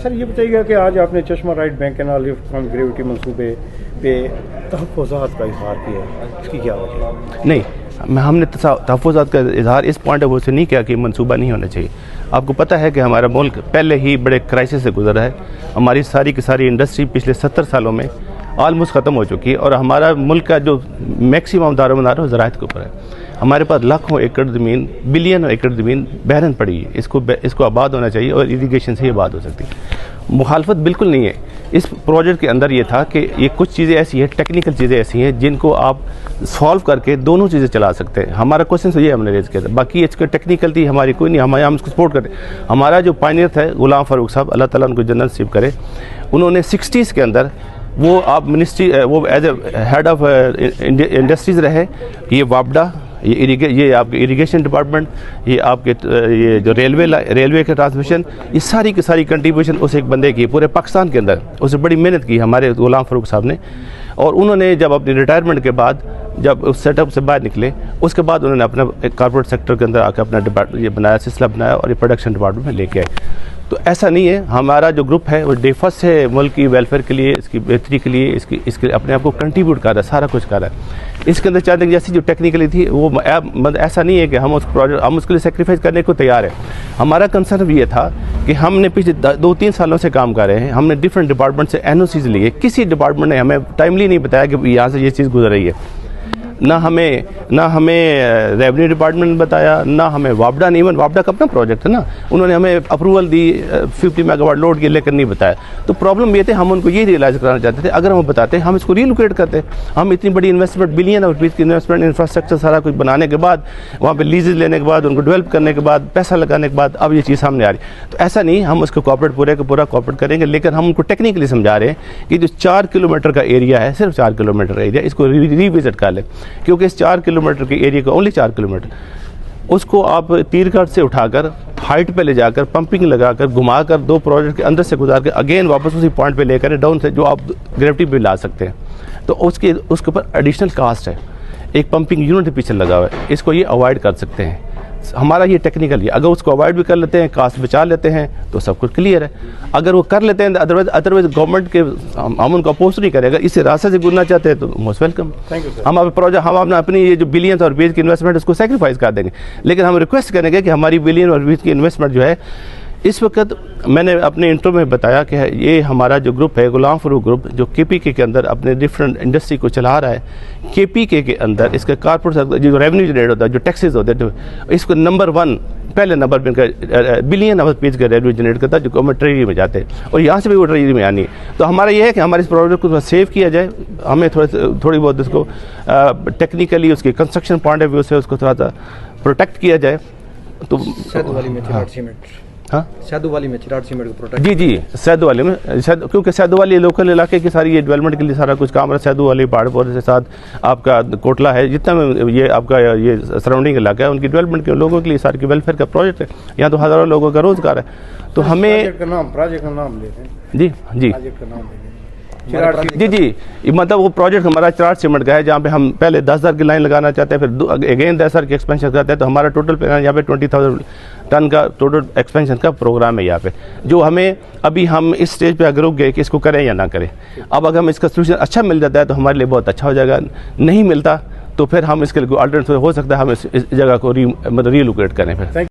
Sir ये बताइएगा कि आज आपने चश्मा right bank canal lift from gravity मंसूबे पे तहफ़्फ़ुज़ात का इज़हार किया, इसकी क्या वजह है? नहीं, हमने तहफ़्फ़ुज़ात का इज़हार इस पॉइंट ऑफ व्यू से नहीं किया कि मंसूबा नहीं होना चाहिए। आपको पता है कि हमारा मुल्क पहले ही बड़े क्राइसिस से गुजरा है। हमारी सारी की सारी इंडस्ट्री पिछले 70 सालों में ऑलमोस्ट ख़त्म हो चुकी है और हमारा मुल्क का जो मैक्सिमम दारोमदार है वो ज़राअत के ऊपर है। हमारे पास लाखों एकड़ ज़मीन, बिलियन एकड़ ज़मीन बहरन पड़ी है। इसको आबाद होना चाहिए और इरीगेशन से ही आबाद हो सकती है। मुखालफत बिल्कुल नहीं है। इस प्रोजेक्ट के अंदर ये था कि ये कुछ चीज़ें ऐसी हैं, टेक्निकल चीज़ें ऐसी हैं जिनको आप सॉल्व करके दोनों चीज़ें चला सकते हैं। हमारा क्वेश्चन तो ये हमने रेज किया था, बाकी इसका टेक्निकल थी हमारी कोई नहीं, हम इसको सपोर्ट करते। हमारा जो पायनियर था गुलाम फारूक साहब, अल्लाह ताला उनको जन्नत नसीब करे, उन्होंने 60s के अंदर वो आप मिनिस्ट्री वो as a head of industries रहे। ये वापडा, ये आपके इरिगेशन डिपार्टमेंट, ये आपके ये जो रेलवे के ट्रांसमिशन, ये सारी की सारी कंट्रीब्यूशन उस एक बंदे की पूरे पाकिस्तान के अंदर उसे बड़ी मेहनत की हमारे गुलाम फारूक साहब ने। और उन्होंने जब अपनी रिटायरमेंट के बाद जब उस सेटअप से बाहर निकले, उसके बाद उन्होंने अपना कॉर्पोरेट सेक्टर के अंदर आकर अपना डिपार्टमेंट ये बनाया, सिलसिला बनाया और ये प्रोडक्शन डिपार्टमेंट में लेके आए। तो ऐसा नहीं है, हमारा जो ग्रुप है वो डेफस है, मुल्क की वेलफेयर के लिए, इसकी बेहतरी के लिए, इसके अपने आप को कंट्रीब्यूट कर रहा है, सारा कुछ कर रहा है। इसके अंदर चाहते हैं जैसी जो टेक्निकली थी वो ऐसा नहीं है कि हम उसके लिए सेक्रीफाइस करने को तैयार है। हमारा कंसर्न भी ये था कि हमने पिछले 2-3 सालों से काम कर रहे हैं, हमने डिफरेंट डिपार्टमेंट से NOCs लिए, किसी डिपार्टमेंट ने हमें टाइमली नहीं बताया कि यहाँ से ये चीज़ गुजर रही है। ना हमें रेवेन्यू डिपार्टमेंट ने बताया, ना हमें वापडा ने, इवन वापडा का अपना प्रोजेक्ट है ना, उन्होंने हमें अप्रूवल दी 50 मेगावाट लोड के, लेकर नहीं बताया। तो प्रॉब्लम ये थे, हम उनको ये रियलाइज़ कराना चाहते थे, अगर हम बताते हम इसको रीलोकेट करते। हम इतनी बड़ी इन्वेस्टमेंट, बिलियन ऑफ रुपीज़ की इन्वेस्टमेंट, इंफ्रास्ट्रक्चर सारा कुछ बनाने के बाद, वहाँ पर लीजेज लेने के बाद, उनको डेवलप करने के बाद, पैसा लगाने के बाद अब ये चीज़ सामने आ रही। तो ऐसा नहीं, हम उसको कॉपरेट पूरे का पूरा कॉपरेट करेंगे, लेकिन हम उनको टेक्निकली समझा रहे हैं कि जो 4 किलोमीटर का एरिया है, सिर्फ 4 किलोमीटर एरिया, इसको रिविजिट कर लें, क्योंकि इस 4 किलोमीटर के एरिया का ओनली 4 किलोमीटर, उसको आप तीरगढ़ से उठाकर हाइट पे ले जाकर पंपिंग लगाकर घुमाकर 2 प्रोजेक्ट के अंदर से गुजार के अगेन वापस उसी पॉइंट पे लेकर डाउन से जो आप ग्रेविटी पे ला सकते हैं। तो उसके ऊपर एडिशनल कास्ट है, एक पंपिंग यूनिट पीछे लगा हुआ है, इसको ये अवॉइड कर सकते हैं। हमारा ये टेक्निकल है, अगर उसको अवॉइड भी कर लेते हैं, कास्ट बचा लेते हैं, तो सब कुछ क्लियर है। अगर वो कर लेते हैं, अदरवाइज गवर्नमेंट के हम उनको अपोज नहीं करें। अगर इस रास्ते से गुजरना चाहते हैं तो मोस्ट वेलकम। हम अपनी ये जो बिलियन और रुपीज़ की इन्वेस्टमेंट उसको सेक्रीफाइस कर देंगे, लेकिन हम रिक्वेस्ट करेंगे कि हमारी बिलियन और रुपीज़ की इन्वेस्टमेंट जो है, इस वक्त मैंने अपने इंटरव्यू में बताया कि ये हमारा जो ग्रुप है गुलाम फारूक ग्रुप, जो KPK के अंदर अपने डिफरेंट इंडस्ट्री को चला रहा है। KPK के अंदर इसका कॉर्पोरेट जो रेवेन्यू जनरेट होता है, जो टैक्सेस होते हैं, इसको नंबर 1 पहले नंबर पर इनका बिलियन ऑफ रुपीज़ का रेवेन्यू जनरेट करता है, जो गवर्नमेंट ट्रेजरी में जाते हैं और यहाँ से भी वो ट्रेजरी में आनी है। तो हमारा ये है कि हमारे इस प्रोजेक्ट को सेव किया जाए, हमें थोड़ी बहुत इसको टेक्निकली उसके कंस्ट्रक्शन पॉइंट ऑफ व्यू से उसको थोड़ा सा प्रोटेक्ट किया जाए। तो हाँ, सैदोवाली में चिराग सीमेंट को प्रोटेक्ट, जी सैदोवाली में, क्योंकि सैदोवाली लोकल इलाके की सारी ये डेवलपमेंट के लिए सारा कुछ काम रहा। सैदोवाली पहाड़पुर के साथ आपका कोटला है, जितना में ये आपका ये सराउंडिंग इलाका है, उनकी डेवलपमेंट के लोगों के लिए सारी की वेलफेयर का प्रोजेक्ट है। यहाँ तो हज़ारों लोगों का रोजगार है। तो हमें प्रोजेक्ट का नाम लेते हैं जी, मतलब वो प्रोजेक्ट हमारा चिराग सीमेंट का है, जहाँ पे हम पहले 10,000 की लाइन लगाना चाहते हैं, फिर अगेन 10,000 की एक्सपेंशन करते हैं। तो हमारा टोटल प्लान यहाँ पे 20,000 टन का टोटल एक्सपेंशन का प्रोग्राम है यहाँ पे, जो हमें अभी हम इस स्टेज पे अगर रुक गए कि इसको करें या ना करें। अब अगर हम इसका सोल्यूशन अच्छा मिल जाता है तो हमारे लिए बहुत अच्छा हो जाएगा, नहीं मिलता तो फिर हम इसके लिए अल्टरनेटिव हो सकता है हम इस जगह को रीलोकेट करें फिर।